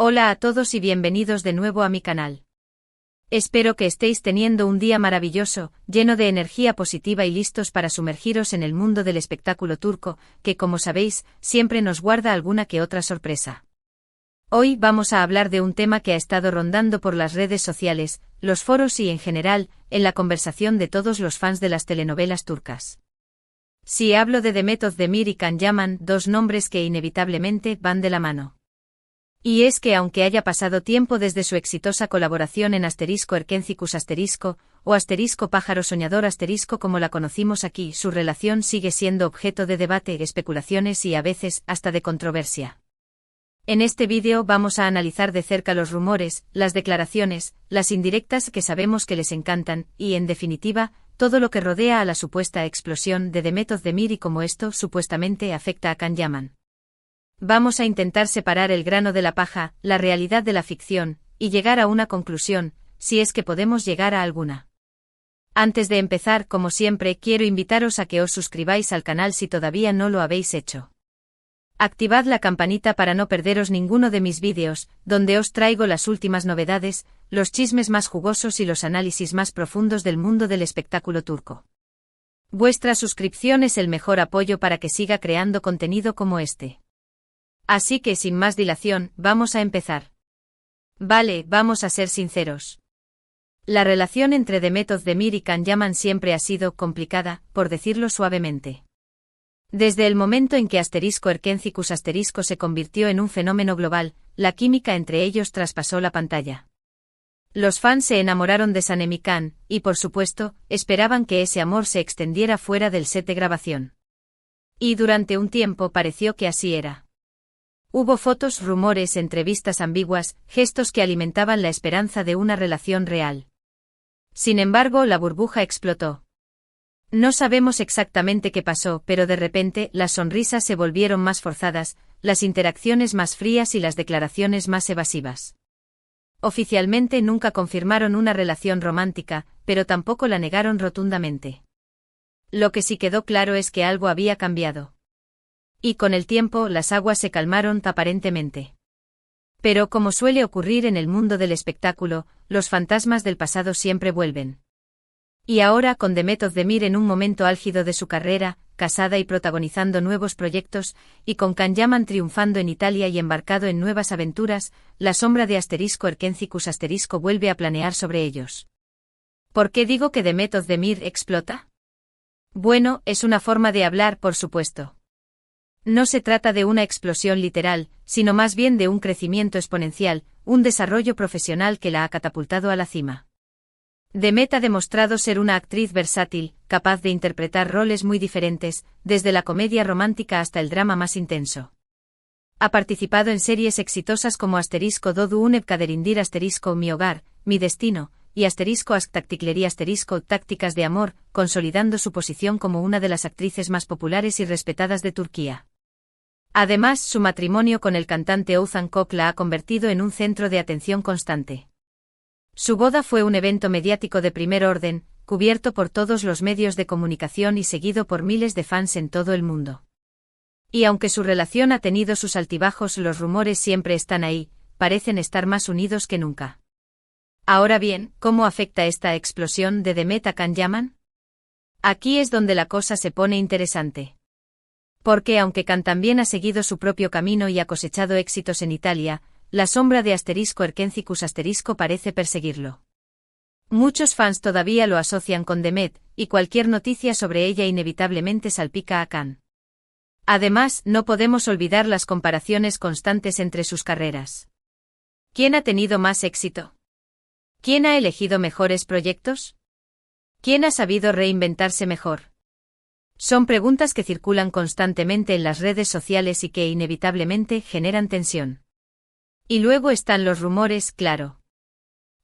Hola a todos y bienvenidos de nuevo a mi canal. Espero que estéis teniendo un día maravilloso, lleno de energía positiva y listos para sumergiros en el mundo del espectáculo turco, que como sabéis, siempre nos guarda alguna que otra sorpresa. Hoy vamos a hablar de un tema que ha estado rondando por las redes sociales, los foros y en general, en la conversación de todos los fans de las telenovelas turcas. Si hablo de Demet Özdemir y Can Yaman, dos nombres que inevitablemente van de la mano. Y es que aunque haya pasado tiempo desde su exitosa colaboración en *Erkencikus*, o *Pájaro Soñador* como la conocimos aquí, su relación sigue siendo objeto de debate, especulaciones y a veces hasta de controversia. En este vídeo vamos a analizar de cerca los rumores, las declaraciones, las indirectas que sabemos que les encantan, y en definitiva, todo lo que rodea a la supuesta explosión de Demet Özdemir y cómo esto supuestamente afecta a Can Yaman. Vamos a intentar separar el grano de la paja, la realidad de la ficción, y llegar a una conclusión, si es que podemos llegar a alguna. Antes de empezar, como siempre, quiero invitaros a que os suscribáis al canal si todavía no lo habéis hecho. Activad la campanita para no perderos ninguno de mis vídeos, donde os traigo las últimas novedades, los chismes más jugosos y los análisis más profundos del mundo del espectáculo turco. Vuestra suscripción es el mejor apoyo para que siga creando contenido como este. Así que sin más dilación, vamos a empezar. Vale, vamos a ser sinceros. La relación entre Demet Özdemir y Can Yaman siempre ha sido complicada, por decirlo suavemente. Desde el momento en que *Erkencikus* se convirtió en un fenómeno global, la química entre ellos traspasó la pantalla. Los fans se enamoraron de Sanem y Can, y por supuesto, esperaban que ese amor se extendiera fuera del set de grabación. Y durante un tiempo pareció que así era. Hubo fotos, rumores, entrevistas ambiguas, gestos que alimentaban la esperanza de una relación real. Sin embargo, la burbuja explotó. No sabemos exactamente qué pasó, pero de repente, las sonrisas se volvieron más forzadas, las interacciones más frías y las declaraciones más evasivas. Oficialmente nunca confirmaron una relación romántica, pero tampoco la negaron rotundamente. Lo que sí quedó claro es que algo había cambiado. Y con el tiempo las aguas se calmaron aparentemente. Pero como suele ocurrir en el mundo del espectáculo, los fantasmas del pasado siempre vuelven. Y ahora con Demet Özdemir en un momento álgido de su carrera, casada y protagonizando nuevos proyectos, y con Can Yaman triunfando en Italia y embarcado en nuevas aventuras, la sombra de *Erkencikus* vuelve a planear sobre ellos. ¿Por qué digo que Demet Özdemir explota? Bueno, es una forma de hablar, por supuesto. No se trata de una explosión literal, sino más bien de un crecimiento exponencial, un desarrollo profesional que la ha catapultado a la cima. Demet ha demostrado ser una actriz versátil, capaz de interpretar roles muy diferentes, desde la comedia romántica hasta el drama más intenso. Ha participado en series exitosas como *Dodu Uneb Kaderindir *Mi Hogar, Mi Destino, y *Asktaktikleri Tácticas de Amor, consolidando su posición como una de las actrices más populares y respetadas de Turquía. Además, su matrimonio con el cantante Oğuzhan Koç la ha convertido en un centro de atención constante. Su boda fue un evento mediático de primer orden, cubierto por todos los medios de comunicación y seguido por miles de fans en todo el mundo. Y aunque su relación ha tenido sus altibajos, los rumores siempre están ahí, parecen estar más unidos que nunca. Ahora bien, ¿cómo afecta esta explosión de Demet a Can Yaman? Aquí es donde la cosa se pone interesante. Porque aunque Can también ha seguido su propio camino y ha cosechado éxitos en Italia, la sombra de *Erkencikus* parece perseguirlo. Muchos fans todavía lo asocian con Demet, y cualquier noticia sobre ella inevitablemente salpica a Can. Además, no podemos olvidar las comparaciones constantes entre sus carreras. ¿Quién ha tenido más éxito? ¿Quién ha elegido mejores proyectos? ¿Quién ha sabido reinventarse mejor? Son preguntas que circulan constantemente en las redes sociales y que inevitablemente generan tensión. Y luego están los rumores, claro.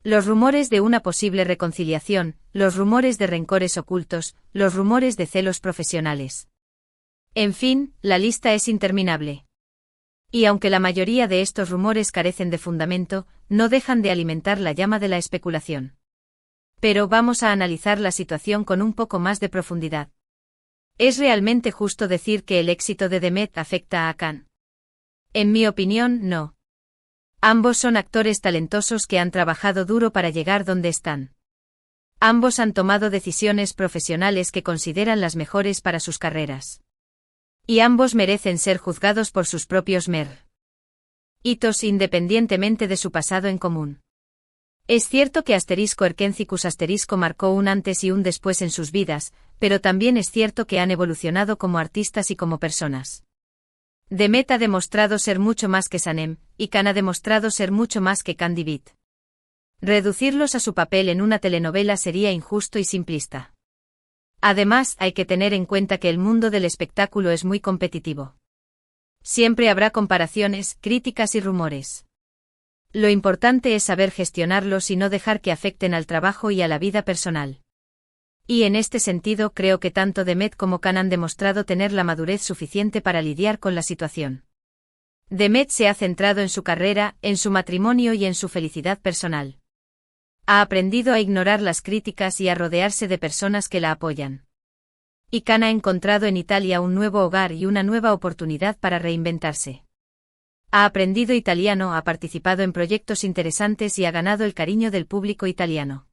Los rumores de una posible reconciliación, los rumores de rencores ocultos, los rumores de celos profesionales. En fin, la lista es interminable. Y aunque la mayoría de estos rumores carecen de fundamento, no dejan de alimentar la llama de la especulación. Pero vamos a analizar la situación con un poco más de profundidad. ¿Es realmente justo decir que el éxito de Demet afecta a Can? En mi opinión, no. Ambos son actores talentosos que han trabajado duro para llegar donde están. Ambos han tomado decisiones profesionales que consideran las mejores para sus carreras. Y ambos merecen ser juzgados por sus propios méritos independientemente de su pasado en común. Es cierto que *Erkencicus* marcó un antes y un después en sus vidas, pero también es cierto que han evolucionado como artistas y como personas. Demet ha demostrado ser mucho más que Sanem, y Can ha demostrado ser mucho más que Candy Beat. Reducirlos a su papel en una telenovela sería injusto y simplista. Además, hay que tener en cuenta que el mundo del espectáculo es muy competitivo. Siempre habrá comparaciones, críticas y rumores. Lo importante es saber gestionarlos y no dejar que afecten al trabajo y a la vida personal. Y en este sentido creo que tanto Demet como Can han demostrado tener la madurez suficiente para lidiar con la situación. Demet se ha centrado en su carrera, en su matrimonio y en su felicidad personal. Ha aprendido a ignorar las críticas y a rodearse de personas que la apoyan. Y Can ha encontrado en Italia un nuevo hogar y una nueva oportunidad para reinventarse. Ha aprendido italiano, ha participado en proyectos interesantes y ha ganado el cariño del público italiano.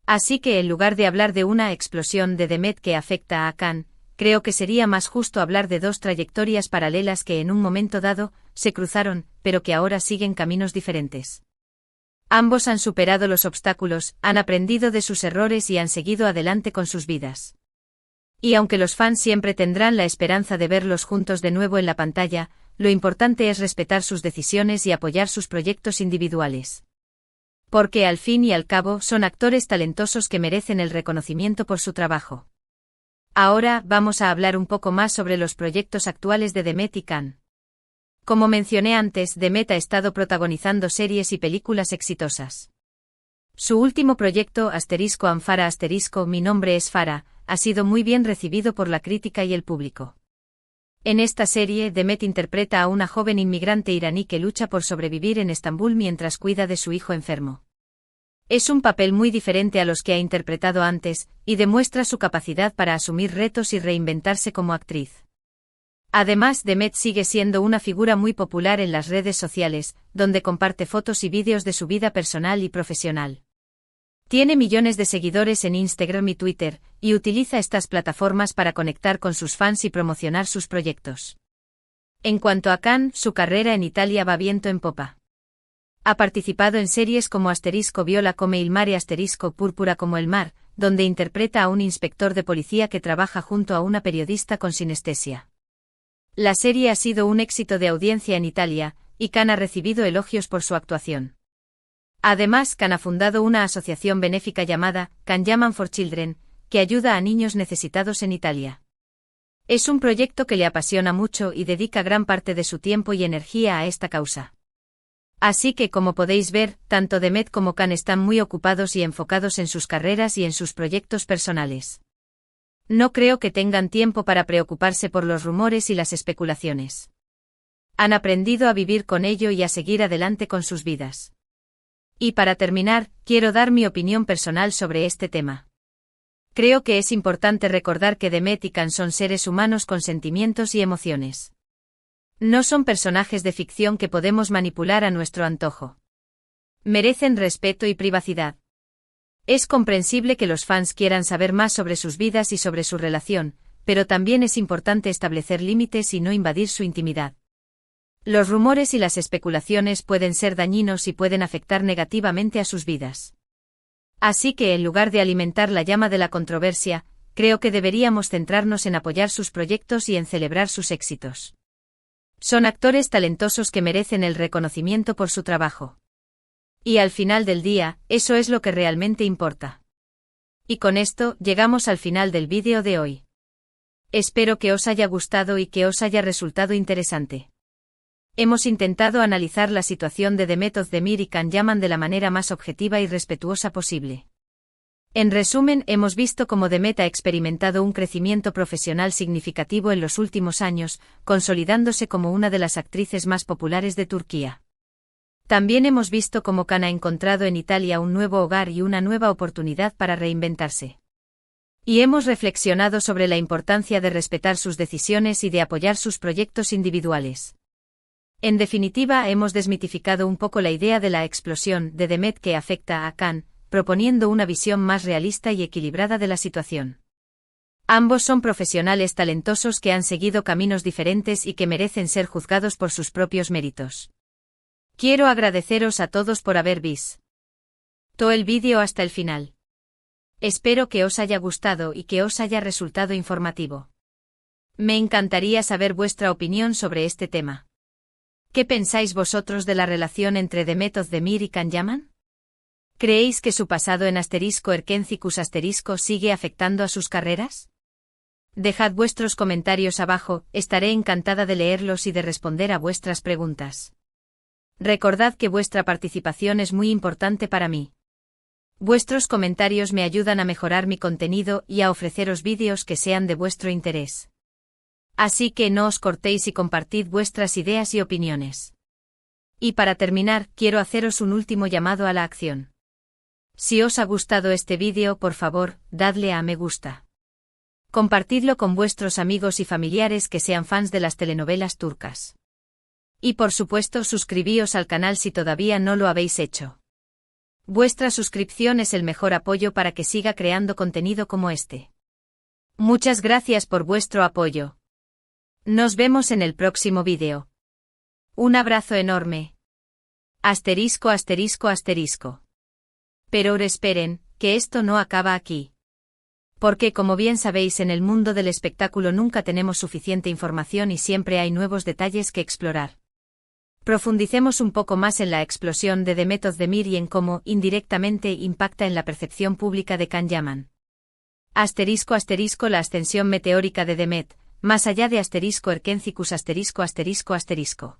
Así que en lugar de hablar de una explosión de Demet que afecta a Can, creo que sería más justo hablar de dos trayectorias paralelas que en un momento dado se cruzaron, pero que ahora siguen caminos diferentes. Ambos han superado los obstáculos, han aprendido de sus errores y han seguido adelante con sus vidas. Y aunque los fans siempre tendrán la esperanza de verlos juntos de nuevo en la pantalla, lo importante es respetar sus decisiones y apoyar sus proyectos individuales. Porque al fin y al cabo son actores talentosos que merecen el reconocimiento por su trabajo. Ahora vamos a hablar un poco más sobre los proyectos actuales de Demet y Can. Como mencioné antes, Demet ha estado protagonizando series y películas exitosas. Su último proyecto, *am Farah * Mi nombre es Farah, ha sido muy bien recibido por la crítica y el público. En esta serie, Demet interpreta a una joven inmigrante iraní que lucha por sobrevivir en Estambul mientras cuida de su hijo enfermo. Es un papel muy diferente a los que ha interpretado antes, y demuestra su capacidad para asumir retos y reinventarse como actriz. Además, Demet sigue siendo una figura muy popular en las redes sociales, donde comparte fotos y vídeos de su vida personal y profesional. Tiene millones de seguidores en Instagram y Twitter, y utiliza estas plataformas para conectar con sus fans y promocionar sus proyectos. En cuanto a Can, su carrera en Italia va viento en popa. Ha participado en series como *Viola come il mare * Púrpura como el mar, donde interpreta a un inspector de policía que trabaja junto a una periodista con sinestesia. La serie ha sido un éxito de audiencia en Italia, y Can ha recibido elogios por su actuación. Además, Can ha fundado una asociación benéfica llamada Can Llaman for Children, que ayuda a niños necesitados en Italia. Es un proyecto que le apasiona mucho y dedica gran parte de su tiempo y energía a esta causa. Así que, como podéis ver, tanto Demet como Can están muy ocupados y enfocados en sus carreras y en sus proyectos personales. No creo que tengan tiempo para preocuparse por los rumores y las especulaciones. Han aprendido a vivir con ello y a seguir adelante con sus vidas. Y para terminar, quiero dar mi opinión personal sobre este tema. Creo que es importante recordar que Demet y Can son seres humanos con sentimientos y emociones. No son personajes de ficción que podemos manipular a nuestro antojo. Merecen respeto y privacidad. Es comprensible que los fans quieran saber más sobre sus vidas y sobre su relación, pero también es importante establecer límites y no invadir su intimidad. Los rumores y las especulaciones pueden ser dañinos y pueden afectar negativamente a sus vidas. Así que en lugar de alimentar la llama de la controversia, creo que deberíamos centrarnos en apoyar sus proyectos y en celebrar sus éxitos. Son actores talentosos que merecen el reconocimiento por su trabajo. Y al final del día, eso es lo que realmente importa. Y con esto, llegamos al final del vídeo de hoy. Espero que os haya gustado y que os haya resultado interesante. Hemos intentado analizar la situación de Demet Özdemir y Can Yaman de la manera más objetiva y respetuosa posible. En resumen, hemos visto cómo Demet ha experimentado un crecimiento profesional significativo en los últimos años, consolidándose como una de las actrices más populares de Turquía. También hemos visto cómo Can ha encontrado en Italia un nuevo hogar y una nueva oportunidad para reinventarse. Y hemos reflexionado sobre la importancia de respetar sus decisiones y de apoyar sus proyectos individuales. En definitiva, hemos desmitificado un poco la idea de la explosión de Demet que afecta a Khan, proponiendo una visión más realista y equilibrada de la situación. Ambos son profesionales talentosos que han seguido caminos diferentes y que merecen ser juzgados por sus propios méritos. Quiero agradeceros a todos por haber visto todo el vídeo hasta el final. Espero que os haya gustado y que os haya resultado informativo. Me encantaría saber vuestra opinión sobre este tema. ¿Qué pensáis vosotros de la relación entre Demet Özdemir y Can Yaman? ¿Creéis que su pasado en *Erkencicus* sigue afectando a sus carreras? Dejad vuestros comentarios abajo, estaré encantada de leerlos y de responder a vuestras preguntas. Recordad que vuestra participación es muy importante para mí. Vuestros comentarios me ayudan a mejorar mi contenido y a ofreceros vídeos que sean de vuestro interés. Así que no os cortéis y compartid vuestras ideas y opiniones. Y para terminar, quiero haceros un último llamado a la acción. Si os ha gustado este vídeo, por favor, dadle a me gusta. Compartidlo con vuestros amigos y familiares que sean fans de las telenovelas turcas. Y por supuesto, suscribíos al canal si todavía no lo habéis hecho. Vuestra suscripción es el mejor apoyo para que siga creando contenido como este. Muchas gracias por vuestro apoyo. Nos vemos en el próximo vídeo. Un abrazo enorme. *********. Pero esperen, que esto no acaba aquí. Porque como bien sabéis, en el mundo del espectáculo nunca tenemos suficiente información y siempre hay nuevos detalles que explorar. Profundicemos un poco más en la explosión de Demet Özdemir y en cómo, indirectamente, impacta en la percepción pública de Can Yaman. *****, la ascensión meteórica de Demet, más allá de *****Erkencicus****.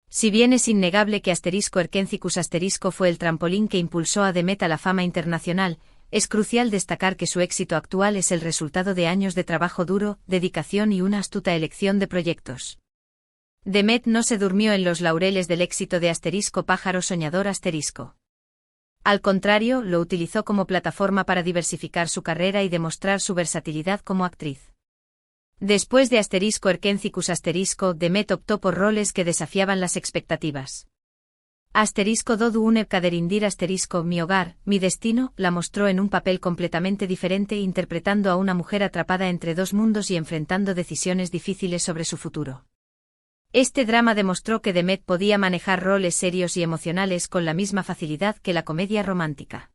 Si bien es innegable que ****Erkencicus** fue el trampolín que impulsó a Demet a la fama internacional, es crucial destacar que su éxito actual es el resultado de años de trabajo duro, dedicación y una astuta elección de proyectos. Demet no se durmió en los laureles del éxito de ****pájaro soñador***. Al contrario, lo utilizó como plataforma para diversificar su carrera y demostrar su versatilidad como actriz. Después de ****Erkencicus***, Demet optó por roles que desafiaban las expectativas. ****Dodu une kaderindir ****Mi hogar, mi destino, la mostró en un papel completamente diferente, interpretando a una mujer atrapada entre dos mundos y enfrentando decisiones difíciles sobre su futuro. Este drama demostró que Demet podía manejar roles serios y emocionales con la misma facilidad que la comedia romántica.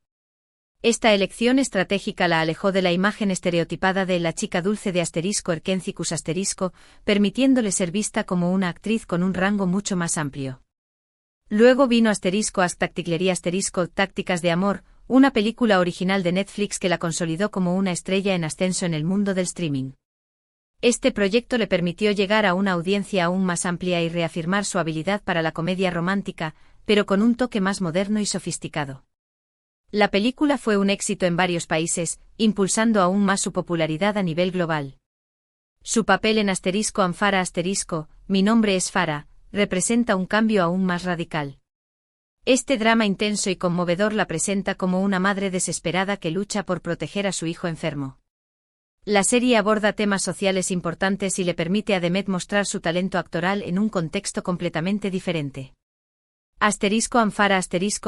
Esta elección estratégica la alejó de la imagen estereotipada de la chica dulce de ****Erkencicus***, permitiéndole ser vista como una actriz con un rango mucho más amplio. Luego vino ****Tácticas de amor, una película original de Netflix que la consolidó como una estrella en ascenso en el mundo del streaming. Este proyecto le permitió llegar a una audiencia aún más amplia y reafirmar su habilidad para la comedia romántica, pero con un toque más moderno y sofisticado. La película fue un éxito en varios países, impulsando aún más su popularidad a nivel global. Su papel en ****Anfara***, Mi nombre es Farah, representa un cambio aún más radical. Este drama intenso y conmovedor la presenta como una madre desesperada que lucha por proteger a su hijo enfermo. La serie aborda temas sociales importantes y le permite a Demet mostrar su talento actoral en un contexto completamente diferente. ****Anfara**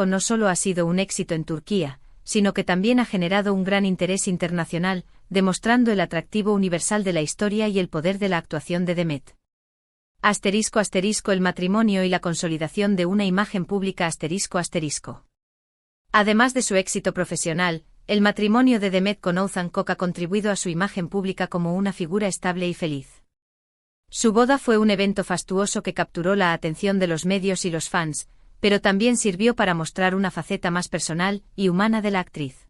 no solo ha sido un éxito en Turquía, sino que también ha generado un gran interés internacional, demostrando el atractivo universal de la historia y el poder de la actuación de Demet. El matrimonio y la consolidación de una imagen pública *****. Además de su éxito profesional, el matrimonio de Demet con Oğuzhan Koç ha contribuido a su imagen pública como una figura estable y feliz. Su boda fue un evento fastuoso que capturó la atención de los medios y los fans, pero también sirvió para mostrar una faceta más personal y humana de la actriz.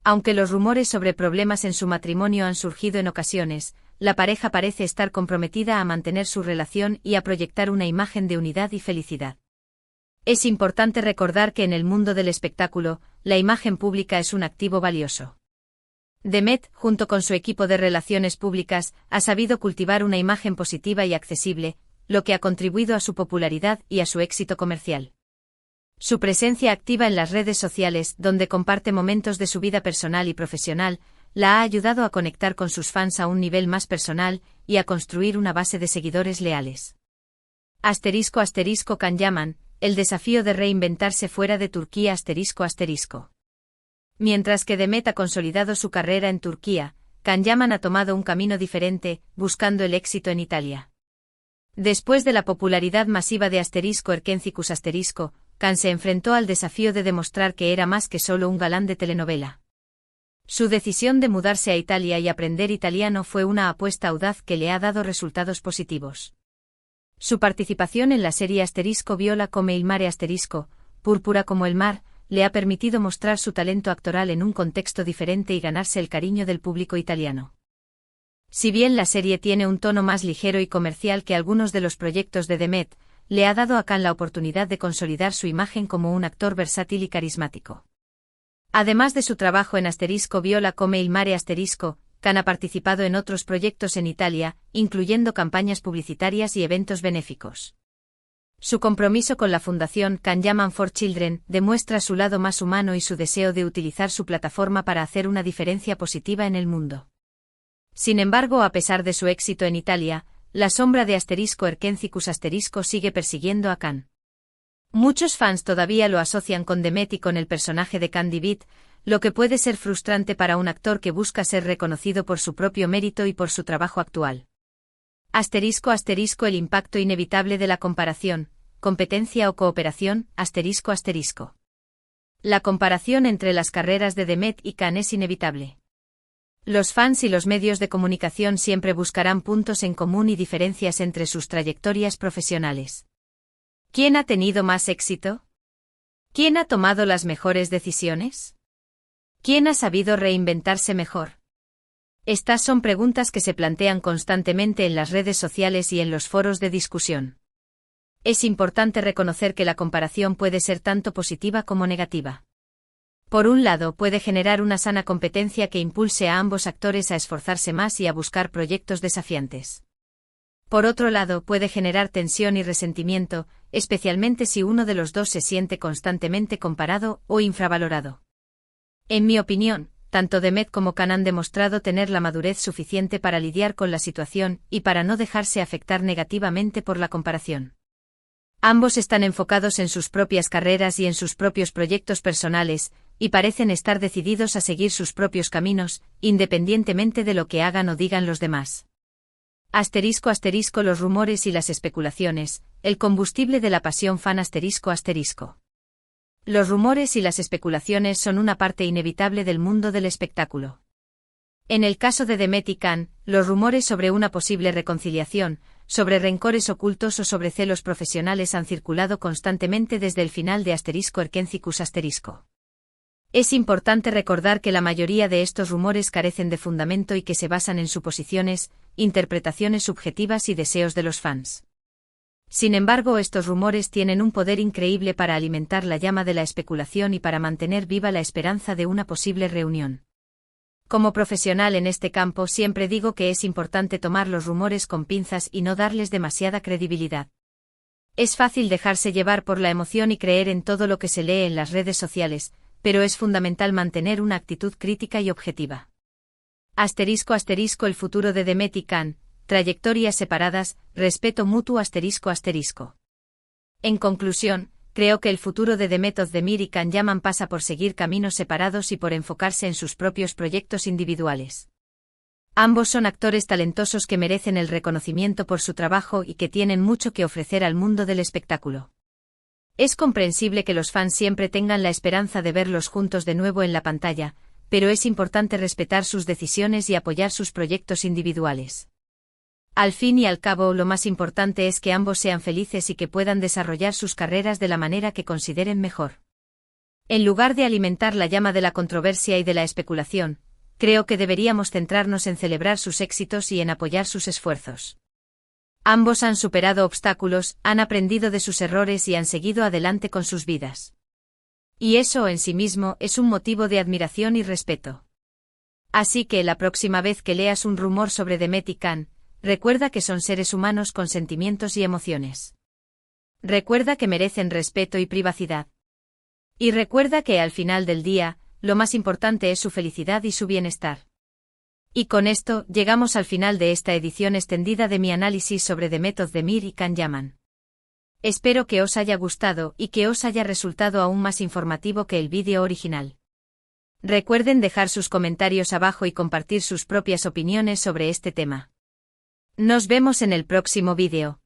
Aunque los rumores sobre problemas en su matrimonio han surgido en ocasiones, la pareja parece estar comprometida a mantener su relación y a proyectar una imagen de unidad y felicidad. Es importante recordar que en el mundo del espectáculo, la imagen pública es un activo valioso. Demet, junto con su equipo de relaciones públicas, ha sabido cultivar una imagen positiva y accesible, lo que ha contribuido a su popularidad y a su éxito comercial. Su presencia activa en las redes sociales, donde comparte momentos de su vida personal y profesional, la ha ayudado a conectar con sus fans a un nivel más personal y a construir una base de seguidores leales. Can Yaman, el desafío de reinventarse fuera de Turquía. Mientras que Demet ha consolidado su carrera en Turquía, Can Yaman ha tomado un camino diferente, buscando el éxito en Italia. Después de la popularidad masiva de Erkencicus Can se enfrentó al desafío de demostrar que era más que solo un galán de telenovela. Su decisión de mudarse a Italia y aprender italiano fue una apuesta audaz que le ha dado resultados positivos. Su participación en la serie Viola come il mare Púrpura como el mar, le ha permitido mostrar su talento actoral en un contexto diferente y ganarse el cariño del público italiano. Si bien la serie tiene un tono más ligero y comercial que algunos de los proyectos de Demet, le ha dado a Can la oportunidad de consolidar su imagen como un actor versátil y carismático. Además de su trabajo en Viola come il mare Can ha participado en otros proyectos en Italia, incluyendo campañas publicitarias y eventos benéficos. Su compromiso con la fundación Can Yaman for Children demuestra su lado más humano y su deseo de utilizar su plataforma para hacer una diferencia positiva en el mundo. Sin embargo, a pesar de su éxito en Italia, la sombra de Erkencicus sigue persiguiendo a Can. Muchos fans todavía lo asocian con Demet y con el personaje de Candy Beat, lo que puede ser frustrante para un actor que busca ser reconocido por su propio mérito y por su trabajo actual. El impacto inevitable de la comparación, competencia o cooperación, La comparación entre las carreras de Demet y Can es inevitable. Los fans y los medios de comunicación siempre buscarán puntos en común y diferencias entre sus trayectorias profesionales. ¿Quién ha tenido más éxito? ¿Quién ha tomado las mejores decisiones? ¿Quién ha sabido reinventarse mejor? Estas son preguntas que se plantean constantemente en las redes sociales y en los foros de discusión. Es importante reconocer que la comparación puede ser tanto positiva como negativa. Por un lado, puede generar una sana competencia que impulse a ambos actores a esforzarse más y a buscar proyectos desafiantes. Por otro lado, puede generar tensión y resentimiento, especialmente si uno de los dos se siente constantemente comparado o infravalorado. En mi opinión, tanto Demet como Can han demostrado tener la madurez suficiente para lidiar con la situación y para no dejarse afectar negativamente por la comparación. Ambos están enfocados en sus propias carreras y en sus propios proyectos personales, y parecen estar decididos a seguir sus propios caminos, independientemente de lo que hagan o digan los demás. Los rumores y las especulaciones, el combustible de la pasión fan Los rumores y las especulaciones son una parte inevitable del mundo del espectáculo. En el caso de Demet y Can, los rumores sobre una posible reconciliación, sobre rencores ocultos o sobre celos profesionales han circulado constantemente desde el final de Erkencicus Es importante recordar que la mayoría de estos rumores carecen de fundamento y que se basan en suposiciones, interpretaciones subjetivas y deseos de los fans. Sin embargo, estos rumores tienen un poder increíble para alimentar la llama de la especulación y para mantener viva la esperanza de una posible reunión. Como profesional en este campo siempre digo que es importante tomar los rumores con pinzas y no darles demasiada credibilidad. Es fácil dejarse llevar por la emoción y creer en todo lo que se lee en las redes sociales, pero es fundamental mantener una actitud crítica y objetiva. El futuro de Demet y Can, trayectorias separadas, respeto mutuo En conclusión, creo que el futuro de Demet Özdemir y Can Yaman pasa por seguir caminos separados y por enfocarse en sus propios proyectos individuales. Ambos son actores talentosos que merecen el reconocimiento por su trabajo y que tienen mucho que ofrecer al mundo del espectáculo. Es comprensible que los fans siempre tengan la esperanza de verlos juntos de nuevo en la pantalla, pero es importante respetar sus decisiones y apoyar sus proyectos individuales. Al fin y al cabo, lo más importante es que ambos sean felices y que puedan desarrollar sus carreras de la manera que consideren mejor. En lugar de alimentar la llama de la controversia y de la especulación, creo que deberíamos centrarnos en celebrar sus éxitos y en apoyar sus esfuerzos. Ambos han superado obstáculos, han aprendido de sus errores y han seguido adelante con sus vidas. Y eso en sí mismo es un motivo de admiración y respeto. Así que la próxima vez que leas un rumor sobre Demet y Can, recuerda que son seres humanos con sentimientos y emociones. Recuerda que merecen respeto y privacidad. Y recuerda que al final del día, lo más importante es su felicidad y su bienestar. Y con esto, llegamos al final de esta edición extendida de mi análisis sobre Demet Özdemir y Can Yaman. Espero que os haya gustado y que os haya resultado aún más informativo que el vídeo original. Recuerden dejar sus comentarios abajo y compartir sus propias opiniones sobre este tema. Nos vemos en el próximo vídeo.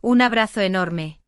Un abrazo enorme.